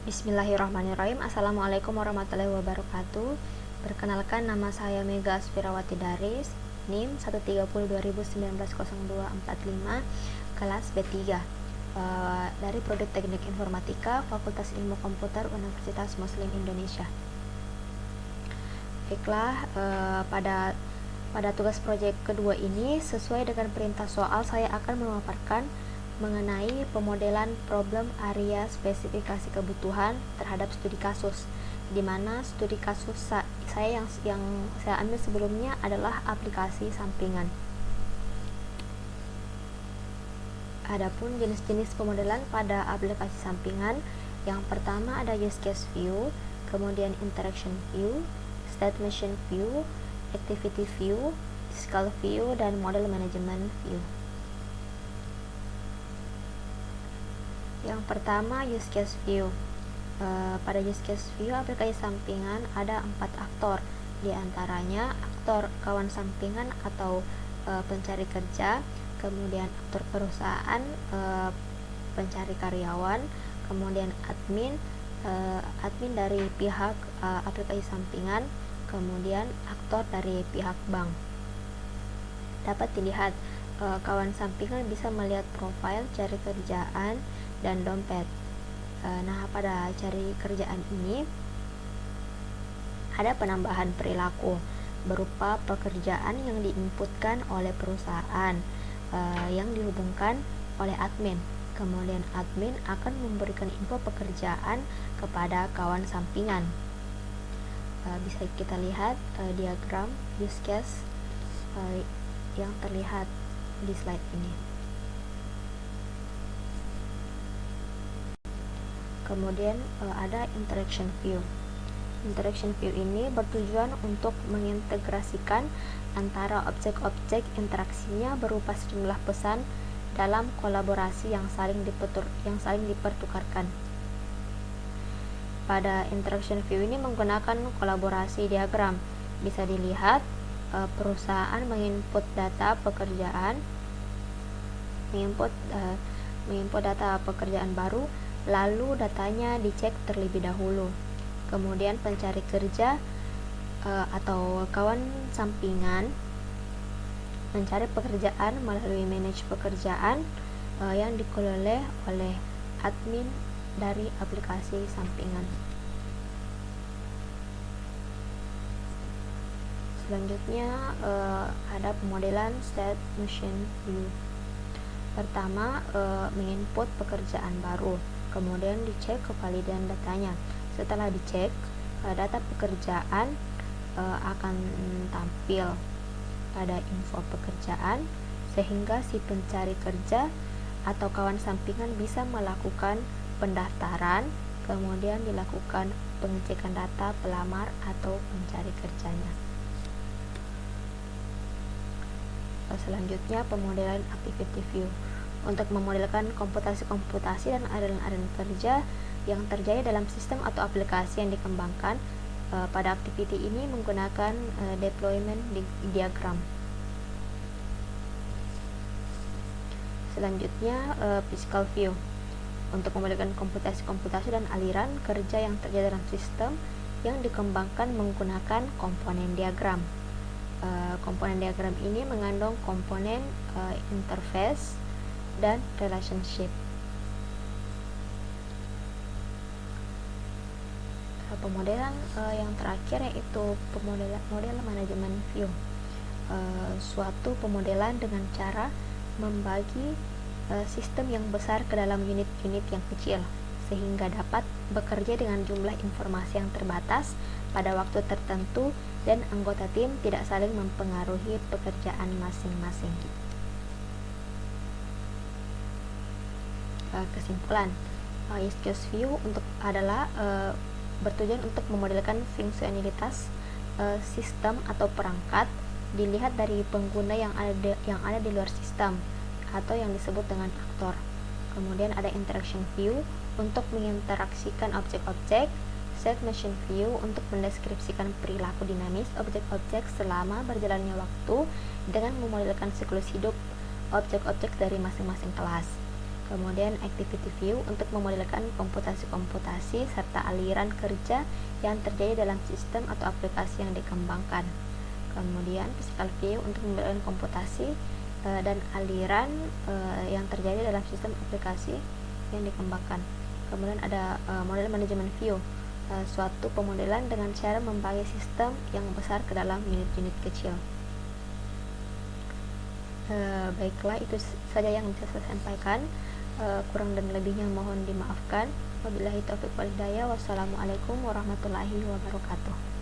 Bismillahirrahmanirrahim. Assalamualaikum warahmatullahi wabarakatuh. Perkenalkan, nama saya Mega Aspirawati Daris, NIM 130-2019-0245, kelas B3, dari Prodi Teknik Informatika, Fakultas Ilmu Komputer Universitas Muslim Indonesia. Baiklah, pada tugas proyek kedua ini, sesuai dengan perintah soal, saya akan memaparkan mengenai pemodelan problem area spesifikasi kebutuhan terhadap studi kasus, di mana studi kasus saya yang saya ambil sebelumnya adalah aplikasi sampingan. Adapun jenis-jenis pemodelan pada aplikasi sampingan, yang pertama ada use case view, kemudian interaction view, state machine view, activity view, fiscal view, dan model management view. Yang pertama, use case view. Pada use case view aplikasi sampingan ada 4 aktor, diantaranya aktor kawan sampingan atau pencari kerja, kemudian aktor perusahaan, pencari karyawan, kemudian admin dari pihak aplikasi sampingan, kemudian aktor dari pihak bank. Dapat dilihat, kawan sampingan bisa melihat profil, cari kerjaan, dan dompet. Nah, pada cari kerjaan ini ada penambahan perilaku berupa pekerjaan yang diinputkan oleh perusahaan yang dihubungkan oleh admin. Kemudian admin akan memberikan info pekerjaan kepada kawan sampingan. Bisa kita lihat diagram use case yang terlihat di slide ini. Kemudian ada interaction view. Interaction view ini bertujuan untuk mengintegrasikan antara objek-objek interaksinya berupa sejumlah pesan dalam kolaborasi yang saling dipertukarkan. Pada interaction view ini menggunakan kolaborasi diagram. Bisa dilihat perusahaan menginput data pekerjaan, menginput data pekerjaan baru, lalu datanya dicek terlebih dahulu. Kemudian pencari kerja atau kawan sampingan mencari pekerjaan melalui manage pekerjaan yang dikelola oleh admin dari aplikasi sampingan. Selanjutnya ada pemodelan state machine view. Pertama, menginput pekerjaan baru, kemudian dicek kevalidan datanya. Setelah dicek, data pekerjaan akan tampil pada info pekerjaan, sehingga si pencari kerja atau kawan sampingan bisa melakukan pendaftaran, kemudian dilakukan pengecekan data pelamar atau pencari kerjanya. Selanjutnya, pemodelan activity view. Untuk memodelkan komputasi dan aliran kerja yang terjadi dalam sistem atau aplikasi yang dikembangkan, pada activity ini menggunakan deployment diagram. Selanjutnya, physical view. Untuk memodelkan komputasi dan aliran kerja yang terjadi dalam sistem yang dikembangkan menggunakan komponen diagram. Komponen diagram ini mengandung komponen interface dan relationship. Pemodelan yang terakhir yaitu model manajemen view. Suatu pemodelan dengan cara membagi sistem yang besar ke dalam unit-unit yang kecil, sehingga dapat bekerja dengan jumlah informasi yang terbatas pada waktu tertentu dan anggota tim tidak saling mempengaruhi pekerjaan masing-masing. Kesimpulan, use case view adalah bertujuan untuk memodelkan fungsionalitas sistem atau perangkat dilihat dari pengguna yang ada di luar sistem atau yang disebut dengan aktor. Kemudian ada interaction view untuk menginteraksikan objek-objek, set machine view untuk mendeskripsikan perilaku dinamis objek-objek selama berjalannya waktu dengan memodelkan siklus hidup objek-objek dari masing-masing kelas. Kemudian activity view untuk memodelkan komputasi-komputasi serta aliran kerja yang terjadi dalam sistem atau aplikasi yang dikembangkan. Kemudian physical view untuk memodelkan komputasi dan aliran yang terjadi dalam sistem aplikasi yang dikembangkan. Kemudian ada model manajemen view, suatu pemodelan dengan cara membagi sistem yang besar ke dalam unit-unit kecil. Baiklah, itu saja yang bisa saya sampaikan. Kurang dan lebihnya mohon dimaafkan. Wabillahi taufiq wal hidayah. Wassalamualaikum warahmatullahi wabarakatuh.